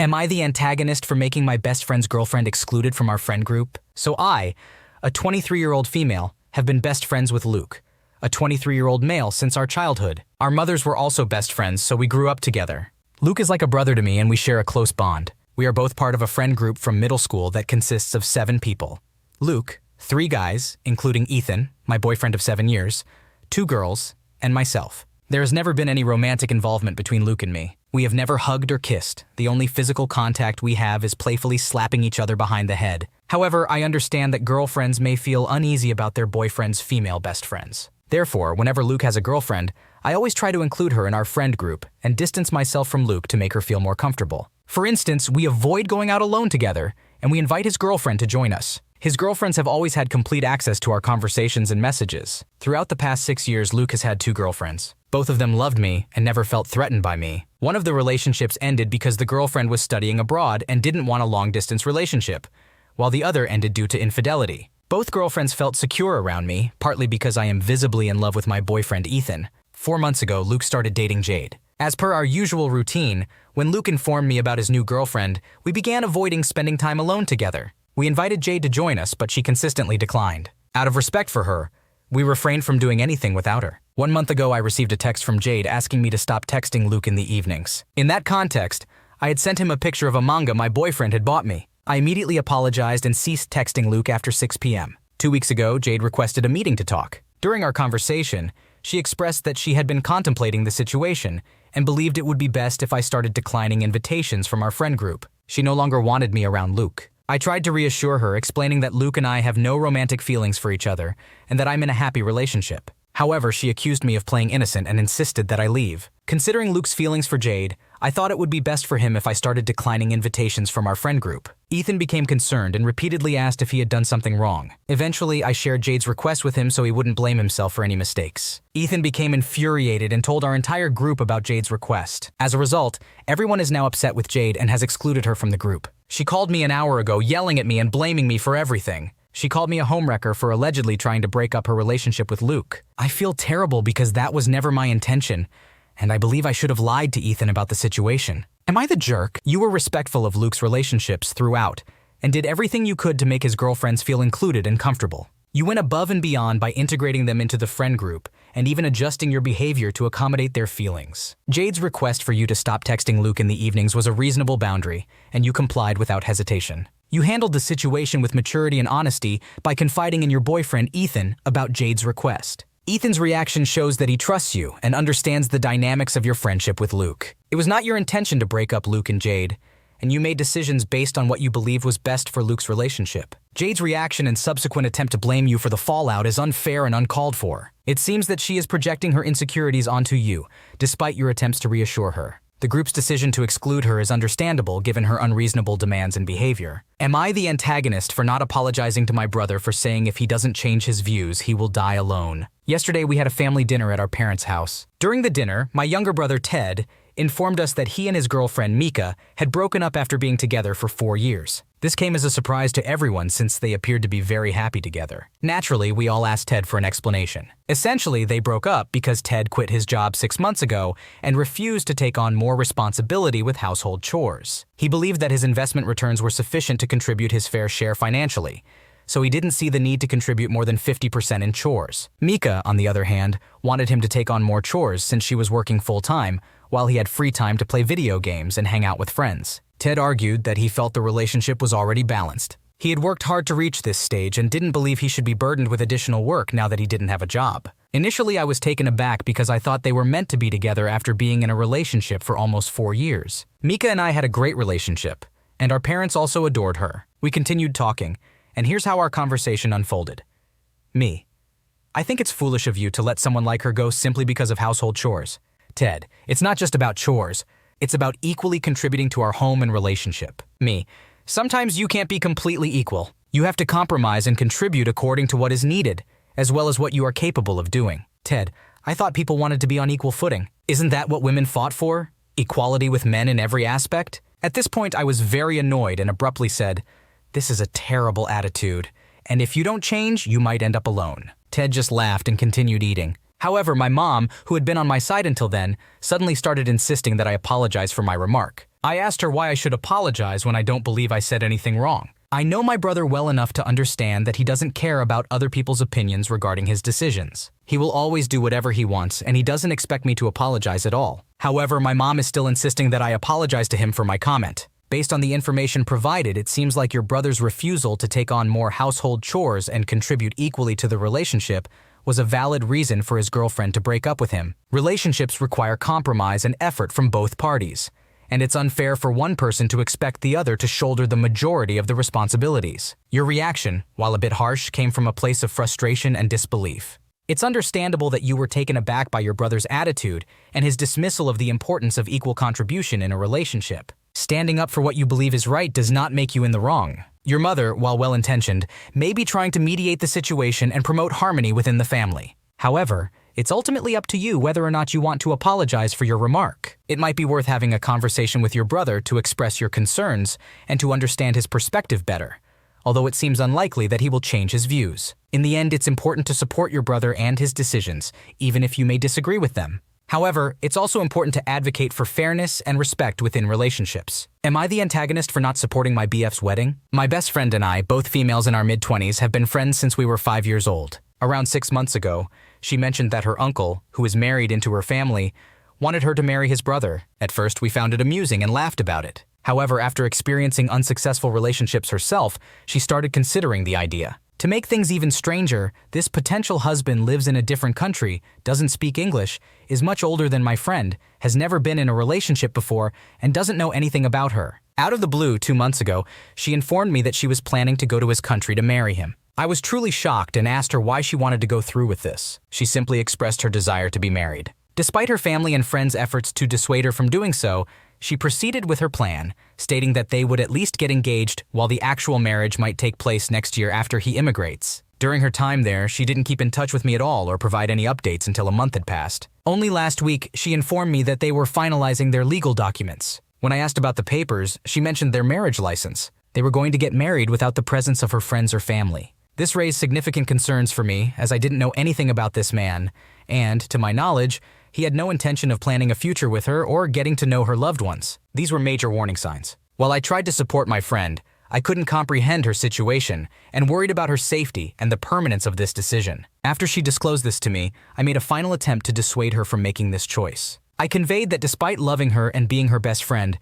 Am I the antagonist for making my best friend's girlfriend excluded from our friend group? So I, a 23-year-old female, have been best friends with Luke, a 23-year-old male since our childhood. Our mothers were also best friends, so we grew up together. Luke is like a brother to me and we share a close bond. We are both part of a friend group from middle school that consists of 7 people. Luke, 3 guys, including Ethan, my boyfriend of 7 years, 2 girls, and myself. There has never been any romantic involvement between Luke and me. We have never hugged or kissed. The only physical contact we have is playfully slapping each other behind the head. However, I understand that girlfriends may feel uneasy about their boyfriend's female best friends. Therefore, whenever Luke has a girlfriend, I always try to include her in our friend group and distance myself from Luke to make her feel more comfortable. For instance, we avoid going out alone together, and we invite his girlfriend to join us. His girlfriends have always had complete access to our conversations and messages. Throughout the past 6 years, Luke has had 2 girlfriends. Both of them loved me and never felt threatened by me. One of the relationships ended because the girlfriend was studying abroad and didn't want a long-distance relationship, while the other ended due to infidelity. Both girlfriends felt secure around me, partly because I am visibly in love with my boyfriend Ethan. 4 months ago, Luke started dating Jade. As per our usual routine, when Luke informed me about his new girlfriend, we began avoiding spending time alone together. We invited Jade to join us, but she consistently declined. Out of respect for her, we refrained from doing anything without her. 1 month ago, I received a text from Jade asking me to stop texting Luke in the evenings. In that context, I had sent him a picture of a manga my boyfriend had bought me. I immediately apologized and ceased texting Luke after 6 p.m. 2 weeks ago, Jade requested a meeting to talk. During our conversation, she expressed that she had been contemplating the situation and believed it would be best if I started declining invitations from our friend group. She no longer wanted me around Luke. I tried to reassure her, explaining that Luke and I have no romantic feelings for each other and that I'm in a happy relationship. However, she accused me of playing innocent and insisted that I leave. Considering Luke's feelings for Jade, I thought it would be best for him if I started declining invitations from our friend group. Ethan became concerned and repeatedly asked if he had done something wrong. Eventually, I shared Jade's request with him so he wouldn't blame himself for any mistakes. Ethan became infuriated and told our entire group about Jade's request. As a result, everyone is now upset with Jade and has excluded her from the group. She called me an hour ago, yelling at me and blaming me for everything. She called me a homewrecker for allegedly trying to break up her relationship with Luke. I feel terrible because that was never my intention, and I believe I should have lied to Ethan about the situation. Am I the jerk? You were respectful of Luke's relationships throughout and did everything you could to make his girlfriends feel included and comfortable. You went above and beyond by integrating them into the friend group and even adjusting your behavior to accommodate their feelings. Jade's request for you to stop texting Luke in the evenings was a reasonable boundary, and you complied without hesitation. You handled the situation with maturity and honesty by confiding in your boyfriend Ethan about Jade's request. Ethan's reaction shows that he trusts you and understands the dynamics of your friendship with Luke. It was not your intention to break up Luke and Jade, and you made decisions based on what you believed was best for Luke's relationship. Jade's reaction and subsequent attempt to blame you for the fallout is unfair and uncalled for. It seems that she is projecting her insecurities onto you, despite your attempts to reassure her. The group's decision to exclude her is understandable given her unreasonable demands and behavior. Am I the antagonist for not apologizing to my brother for saying if he doesn't change his views, he will die alone? Yesterday, we had a family dinner at our parents' house. During the dinner, my younger brother Ted informed us that he and his girlfriend Mika had broken up after being together for 4 years. This came as a surprise to everyone since they appeared to be very happy together. Naturally, we all asked Ted for an explanation. Essentially, they broke up because Ted quit his job 6 months ago and refused to take on more responsibility with household chores. He believed that his investment returns were sufficient to contribute his fair share financially, so he didn't see the need to contribute more than 50% in chores. Mika, on the other hand, wanted him to take on more chores since she was working full-time, while he had free time to play video games and hang out with friends. Ted argued that he felt the relationship was already balanced. He had worked hard to reach this stage and didn't believe he should be burdened with additional work now that he didn't have a job. Initially, I was taken aback because I thought they were meant to be together after being in a relationship for almost 4 years. Mika and I had a great relationship, and our parents also adored her. We continued talking, and here's how our conversation unfolded. Me: I think it's foolish of you to let someone like her go simply because of household chores. Ted: it's not just about chores. It's about equally contributing to our home and relationship. Me: sometimes you can't be completely equal. You have to compromise and contribute according to what is needed, as well as what you are capable of doing. Ted: I thought people wanted to be on equal footing. Isn't that what women fought for? Equality with men in every aspect? At this point, I was very annoyed and abruptly said, "This is a terrible attitude, and if you don't change, you might end up alone." Ted just laughed and continued eating. However, my mom, who had been on my side until then, suddenly started insisting that I apologize for my remark. I asked her why I should apologize when I don't believe I said anything wrong. I know my brother well enough to understand that he doesn't care about other people's opinions regarding his decisions. He will always do whatever he wants, and he doesn't expect me to apologize at all. However, my mom is still insisting that I apologize to him for my comment. Based on the information provided, it seems like your brother's refusal to take on more household chores and contribute equally to the relationship was a valid reason for his girlfriend to break up with him. Relationships require compromise and effort from both parties, and it's unfair for one person to expect the other to shoulder the majority of the responsibilities. Your reaction, while a bit harsh, came from a place of frustration and disbelief. It's understandable that you were taken aback by your brother's attitude and his dismissal of the importance of equal contribution in a relationship. Standing up for what you believe is right does not make you in the wrong. Your mother, while well-intentioned, may be trying to mediate the situation and promote harmony within the family. However, it's ultimately up to you whether or not you want to apologize for your remark. It might be worth having a conversation with your brother to express your concerns and to understand his perspective better, although it seems unlikely that he will change his views. In the end, it's important to support your brother and his decisions, even if you may disagree with them. However, it's also important to advocate for fairness and respect within relationships. Am I the antagonist for not supporting my BF's wedding? My best friend and I, both females in our mid-20s, have been friends since we were 5 years old. Around 6 months ago, she mentioned that her uncle, who is married into her family, wanted her to marry his brother. At first, we found it amusing and laughed about it. However, after experiencing unsuccessful relationships herself, she started considering the idea. To make things even stranger, this potential husband lives in a different country, doesn't speak English, is much older than my friend, has never been in a relationship before, and doesn't know anything about her. Out of the blue, 2 months ago, she informed me that she was planning to go to his country to marry him. I was truly shocked and asked her why she wanted to go through with this. She simply expressed her desire to be married. Despite her family and friends' efforts to dissuade her from doing so, she proceeded with her plan, stating that they would at least get engaged while the actual marriage might take place next year after he immigrates. During her time there, she didn't keep in touch with me at all or provide any updates until a month had passed. Only last week, she informed me that they were finalizing their legal documents. When I asked about the papers, she mentioned their marriage license. They were going to get married without the presence of her friends or family. This raised significant concerns for me, as I didn't know anything about this man, and, to my knowledge, he had no intention of planning a future with her or getting to know her loved ones. These were major warning signs. While I tried to support my friend, I couldn't comprehend her situation and worried about her safety and the permanence of this decision. After she disclosed this to me, I made a final attempt to dissuade her from making this choice. I conveyed that despite loving her and being her best friend,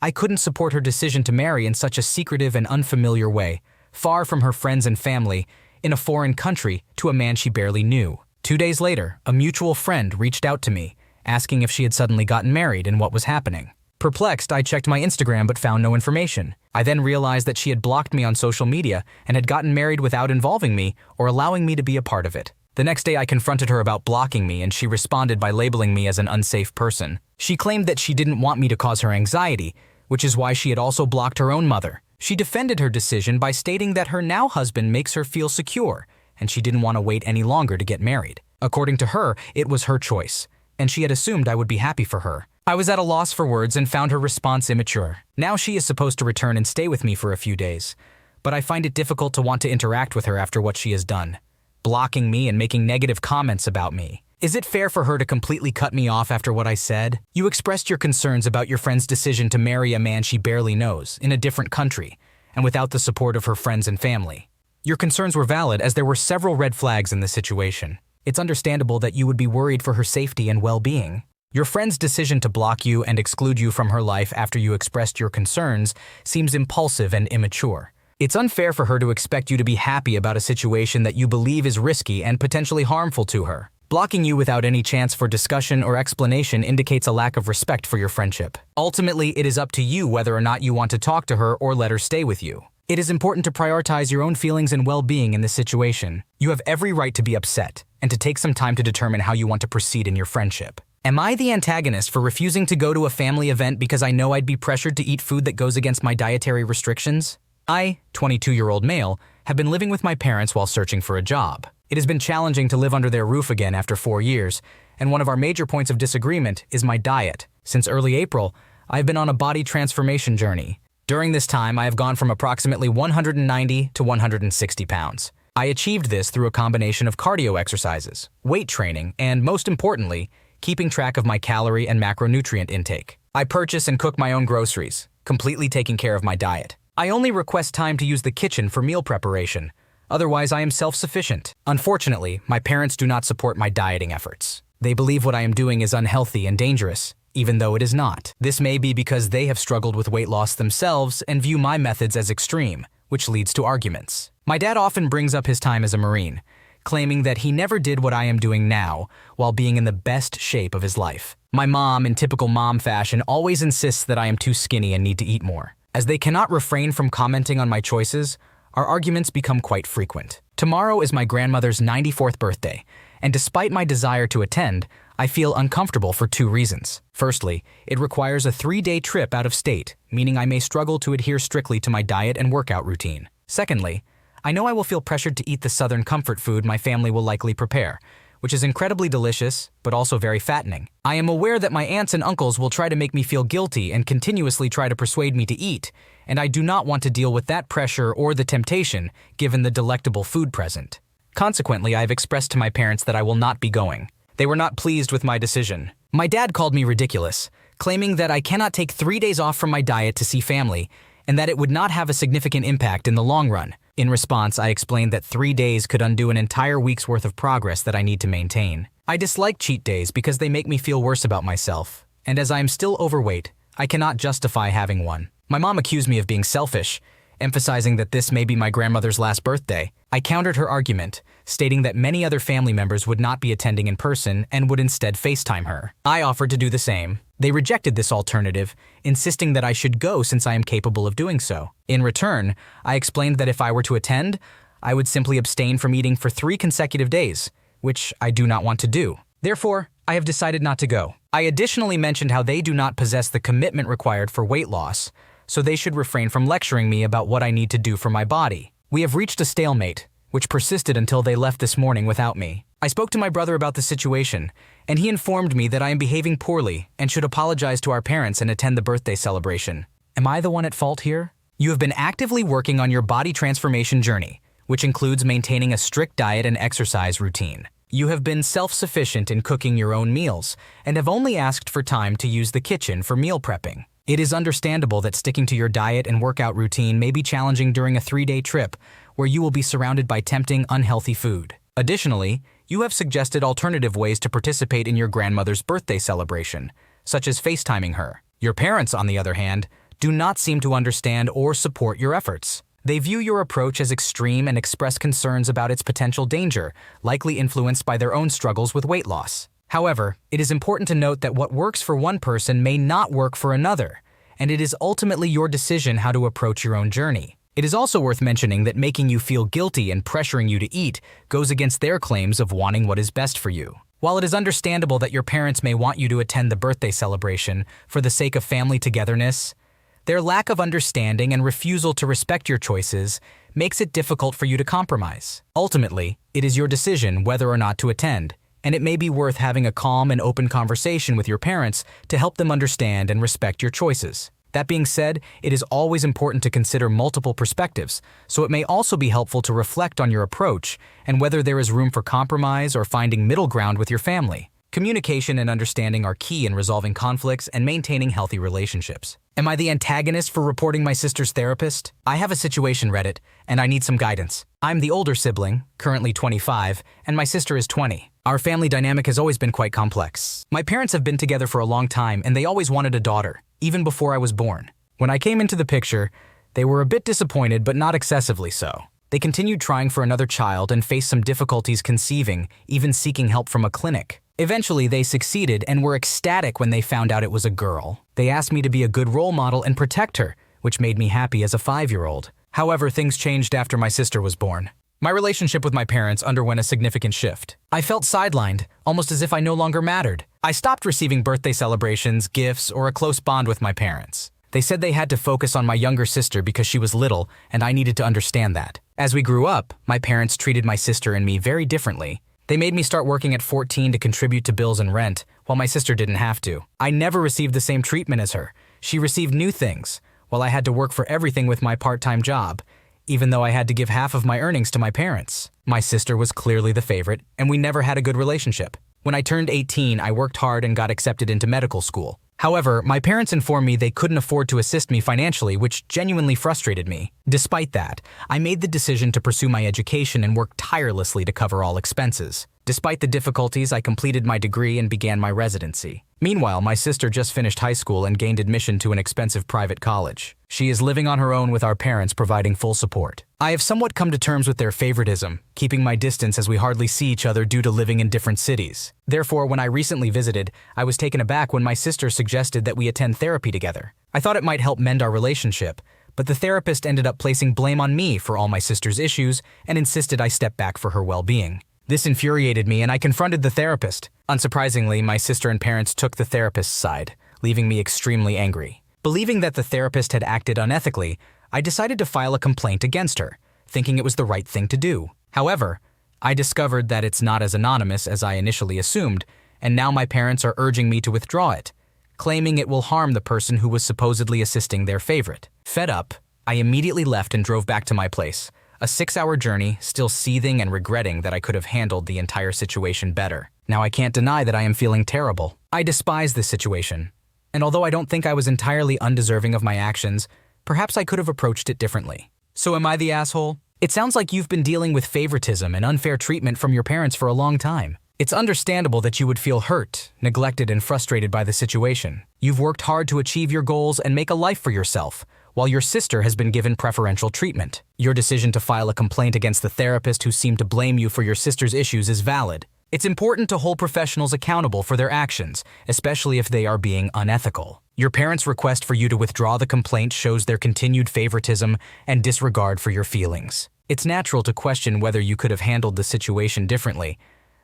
I couldn't support her decision to marry in such a secretive and unfamiliar way, far from her friends and family, in a foreign country, to a man she barely knew. 2 days later, a mutual friend reached out to me, asking if she had suddenly gotten married and what was happening. Perplexed, I checked my Instagram but found no information. I then realized that she had blocked me on social media and had gotten married without involving me or allowing me to be a part of it. The next day I confronted her about blocking me and she responded by labeling me as an unsafe person. She claimed that she didn't want me to cause her anxiety, which is why she had also blocked her own mother. She defended her decision by stating that her now husband makes her feel secure, and she didn't want to wait any longer to get married. According to her, it was her choice, and she had assumed I would be happy for her. I was at a loss for words and found her response immature. Now she is supposed to return and stay with me for a few days, but I find it difficult to want to interact with her after what she has done, blocking me and making negative comments about me. Is it fair for her to completely cut me off after what I said? You expressed your concerns about your friend's decision to marry a man she barely knows, in a different country, and without the support of her friends and family. Your concerns were valid as there were several red flags in this situation. It's understandable that you would be worried for her safety and well-being. Your friend's decision to block you and exclude you from her life after you expressed your concerns seems impulsive and immature. It's unfair for her to expect you to be happy about a situation that you believe is risky and potentially harmful to her. Blocking you without any chance for discussion or explanation indicates a lack of respect for your friendship. Ultimately, it is up to you whether or not you want to talk to her or let her stay with you. It is important to prioritize your own feelings and well-being in this situation. You have every right to be upset and to take some time to determine how you want to proceed in your friendship. Am I the antagonist for refusing to go to a family event because I know I'd be pressured to eat food that goes against my dietary restrictions? I, 22-year-old male, have been living with my parents while searching for a job. It has been challenging to live under their roof again after 4 years, and one of our major points of disagreement is my diet. Since early April, I have been on a body transformation journey. During this time, I have gone from approximately 190 to 160 pounds. I achieved this through a combination of cardio exercises, weight training, and most importantly, keeping track of my calorie and macronutrient intake. I purchase and cook my own groceries, completely taking care of my diet. I only request time to use the kitchen for meal preparation. Otherwise, I am self-sufficient. Unfortunately, my parents do not support my dieting efforts. They believe what I am doing is unhealthy and dangerous, even though it is not. This may be because they have struggled with weight loss themselves and view my methods as extreme, which leads to arguments. My dad often brings up his time as a Marine, claiming that he never did what I am doing now while being in the best shape of his life. My mom, in typical mom fashion, always insists that I am too skinny and need to eat more. As they cannot refrain from commenting on my choices, our arguments become quite frequent. Tomorrow is my grandmother's 94th birthday, and despite my desire to attend, I feel uncomfortable for two reasons. Firstly, it requires a 3-day trip out of state, meaning I may struggle to adhere strictly to my diet and workout routine. Secondly, I know I will feel pressured to eat the Southern comfort food my family will likely prepare, which is incredibly delicious, but also very fattening. I am aware that my aunts and uncles will try to make me feel guilty and continuously try to persuade me to eat, and I do not want to deal with that pressure or the temptation, given the delectable food present. Consequently, I have expressed to my parents that I will not be going. They were not pleased with my decision. My dad called me ridiculous, claiming that I cannot take 3 days off from my diet to see family, and that it would not have a significant impact in the long run. In response, I explained that 3 days could undo an entire week's worth of progress that I need to maintain. I dislike cheat days because they make me feel worse about myself, and as I am still overweight, I cannot justify having one. My mom accused me of being selfish, emphasizing that this may be my grandmother's last birthday. I countered her argument, stating that many other family members would not be attending in person and would instead FaceTime her. I offered to do the same. They rejected this alternative, insisting that I should go since I am capable of doing so. In return, I explained that if I were to attend, I would simply abstain from eating for 3 consecutive days, which I do not want to do. Therefore, I have decided not to go. I additionally mentioned how they do not possess the commitment required for weight loss, so they should refrain from lecturing me about what I need to do for my body. We have reached a stalemate, which persisted until they left this morning without me. I spoke to my brother about the situation, and he informed me that I am behaving poorly and should apologize to our parents and attend the birthday celebration. Am I the one at fault here? You have been actively working on your body transformation journey, which includes maintaining a strict diet and exercise routine. You have been self-sufficient in cooking your own meals and have only asked for time to use the kitchen for meal prepping. It is understandable that sticking to your diet and workout routine may be challenging during a 3-day trip where you will be surrounded by tempting, unhealthy food. Additionally, you have suggested alternative ways to participate in your grandmother's birthday celebration, such as FaceTiming her. Your parents, on the other hand, do not seem to understand or support your efforts. They view your approach as extreme and express concerns about its potential danger, likely influenced by their own struggles with weight loss. However, it is important to note that what works for one person may not work for another, and it is ultimately your decision how to approach your own journey. It is also worth mentioning that making you feel guilty and pressuring you to eat goes against their claims of wanting what is best for you. While it is understandable that your parents may want you to attend the birthday celebration for the sake of family togetherness, their lack of understanding and refusal to respect your choices makes it difficult for you to compromise. Ultimately, it is your decision whether or not to attend, and it may be worth having a calm and open conversation with your parents to help them understand and respect your choices. That being said, it is always important to consider multiple perspectives, so it may also be helpful to reflect on your approach and whether there is room for compromise or finding middle ground with your family. Communication and understanding are key in resolving conflicts and maintaining healthy relationships. Am I the antagonist for reporting my sister's therapist? I have a situation Reddit, and I need some guidance. I'm the older sibling, currently 25, and my sister is 20. Our family dynamic has always been quite complex. My parents have been together for a long time, and they always wanted a daughter, even before I was born. When I came into the picture, they were a bit disappointed, but not excessively so. They continued trying for another child and faced some difficulties conceiving, even seeking help from a clinic. Eventually, they succeeded and were ecstatic when they found out it was a girl. They asked me to be a good role model and protect her, which made me happy as a 5-year-old. However, things changed after my sister was born. My relationship with my parents underwent a significant shift. I felt sidelined, almost as if I no longer mattered. I stopped receiving birthday celebrations, gifts, or a close bond with my parents. They said they had to focus on my younger sister because she was little, and I needed to understand that. As we grew up, my parents treated my sister and me very differently. They made me start working at 14 to contribute to bills and rent, while my sister didn't have to. I never received the same treatment as her. She received new things, while I had to work for everything with my part-time job. even though I had to give half of my earnings to my parents. My sister was clearly the favorite, and we never had a good relationship. When I turned 18, I worked hard and got accepted into medical school. However, my parents informed me they couldn't afford to assist me financially, which genuinely frustrated me. Despite that, I made the decision to pursue my education and work tirelessly to cover all expenses. Despite the difficulties, I completed my degree and began my residency. Meanwhile, my sister just finished high school and gained admission to an expensive private college. She is living on her own with our parents providing full support. I have somewhat come to terms with their favoritism, keeping my distance as we hardly see each other due to living in different cities. Therefore, when I recently visited, I was taken aback when my sister suggested that we attend therapy together. I thought it might help mend our relationship, but the therapist ended up placing blame on me for all my sister's issues and insisted I step back for her well-being. This infuriated me and I confronted the therapist. Unsurprisingly, my sister and parents took the therapist's side, leaving me extremely angry. Believing that the therapist had acted unethically, I decided to file a complaint against her, thinking it was the right thing to do. However, I discovered that it's not as anonymous as I initially assumed, and now my parents are urging me to withdraw it, claiming it will harm the person who was supposedly assisting their favorite. Fed up, I immediately left and drove back to my place. A 6-hour journey, still seething and regretting that I could have handled the entire situation better. Now I can't deny that I am feeling terrible. I despise this situation, and although I don't think I was entirely undeserving of my actions, perhaps I could have approached it differently. So am I the asshole? It sounds like you've been dealing with favoritism and unfair treatment from your parents for a long time. It's understandable that you would feel hurt, neglected, and frustrated by the situation. You've worked hard to achieve your goals and make a life for yourself, while your sister has been given preferential treatment. Your decision to file a complaint against the therapist who seemed to blame you for your sister's issues is valid. It's important to hold professionals accountable for their actions, especially if they are being unethical. Your parents' request for you to withdraw the complaint shows their continued favoritism and disregard for your feelings. It's natural to question whether you could have handled the situation differently,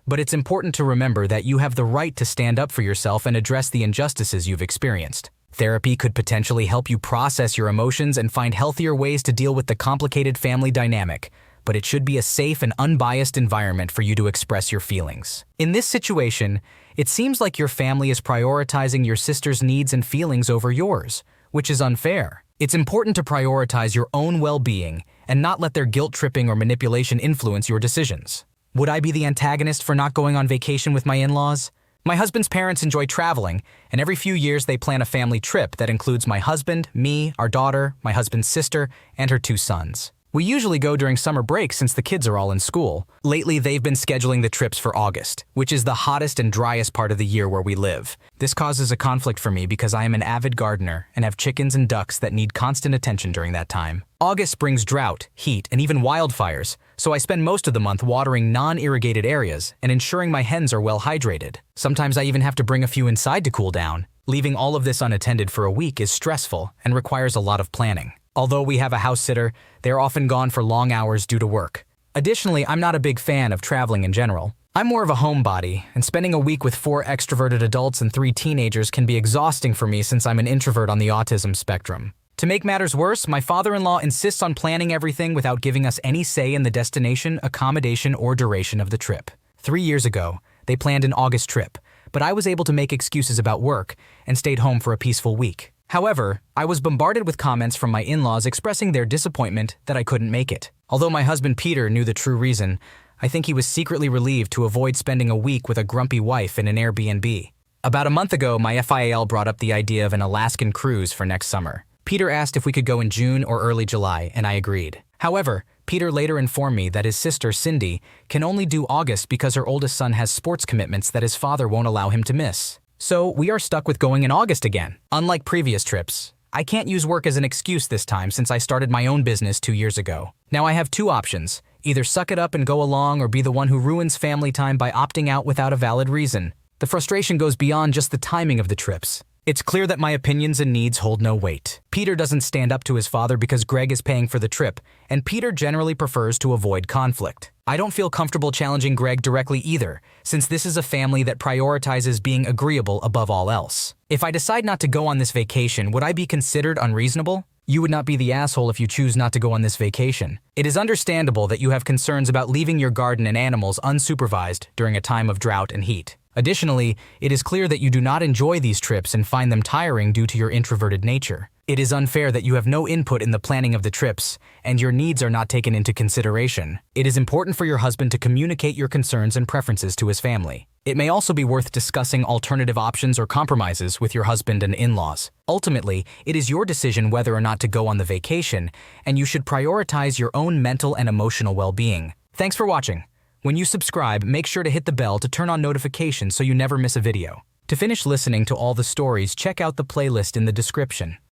but it's important to remember that you have the right to stand up for yourself and address the injustices you've experienced. Therapy could potentially help you process your emotions and find healthier ways to deal with the complicated family dynamic, but it should be a safe and unbiased environment for you to express your feelings. In this situation, it seems like your family is prioritizing your sister's needs and feelings over yours, which is unfair. It's important to prioritize your own well-being and not let their guilt-tripping or manipulation influence your decisions. Would I be the antagonist for not going on vacation with my in-laws? My husband's parents enjoy traveling, and every few years they plan a family trip that includes my husband, me, our daughter, my husband's sister, and her 2 sons. We usually go during summer break since the kids are all in school. Lately, they've been scheduling the trips for August, which is the hottest and driest part of the year where we live. This causes a conflict for me because I am an avid gardener and have chickens and ducks that need constant attention during that time. August brings drought, heat, and even wildfires, so I spend most of the month watering non-irrigated areas and ensuring my hens are well hydrated. Sometimes I even have to bring a few inside to cool down. Leaving all of this unattended for a week is stressful and requires a lot of planning. Although we have a house sitter, they are often gone for long hours due to work. Additionally, I'm not a big fan of traveling in general. I'm more of a homebody, and spending a week with 4 extroverted adults and 3 teenagers can be exhausting for me since I'm an introvert on the autism spectrum. To make matters worse, my father-in-law insists on planning everything without giving us any say in the destination, accommodation, or duration of the trip. 3 years ago, they planned an August trip, but I was able to make excuses about work and stayed home for a peaceful week. However, I was bombarded with comments from my in-laws expressing their disappointment that I couldn't make it. Although my husband Peter knew the true reason, I think he was secretly relieved to avoid spending a week with a grumpy wife in an Airbnb. About a month ago, my FIAL brought up the idea of an Alaskan cruise for next summer. Peter asked if we could go in June or early July, and I agreed. However, Peter later informed me that his sister, Cindy, can only do August because her oldest son has sports commitments that his father won't allow him to miss. So we are stuck with going in August again. Unlike previous trips, I can't use work as an excuse this time since I started my own business 2 years ago. Now I have 2 options. Either suck it up and go along or be the one who ruins family time by opting out without a valid reason. The frustration goes beyond just the timing of the trips. It's clear that my opinions and needs hold no weight. Peter doesn't stand up to his father because Greg is paying for the trip, and Peter generally prefers to avoid conflict. I don't feel comfortable challenging Greg directly either, since this is a family that prioritizes being agreeable above all else. If I decide not to go on this vacation, would I be considered unreasonable? You would not be the asshole if you choose not to go on this vacation. It is understandable that you have concerns about leaving your garden and animals unsupervised during a time of drought and heat. Additionally, it is clear that you do not enjoy these trips and find them tiring due to your introverted nature. It is unfair that you have no input in the planning of the trips, and your needs are not taken into consideration. It is important for your husband to communicate your concerns and preferences to his family. It may also be worth discussing alternative options or compromises with your husband and in-laws. Ultimately, it is your decision whether or not to go on the vacation, and you should prioritize your own mental and emotional well-being. Thanks for watching. When you subscribe, make sure to hit the bell to turn on notifications so you never miss a video. To finish listening to all the stories, check out the playlist in the description.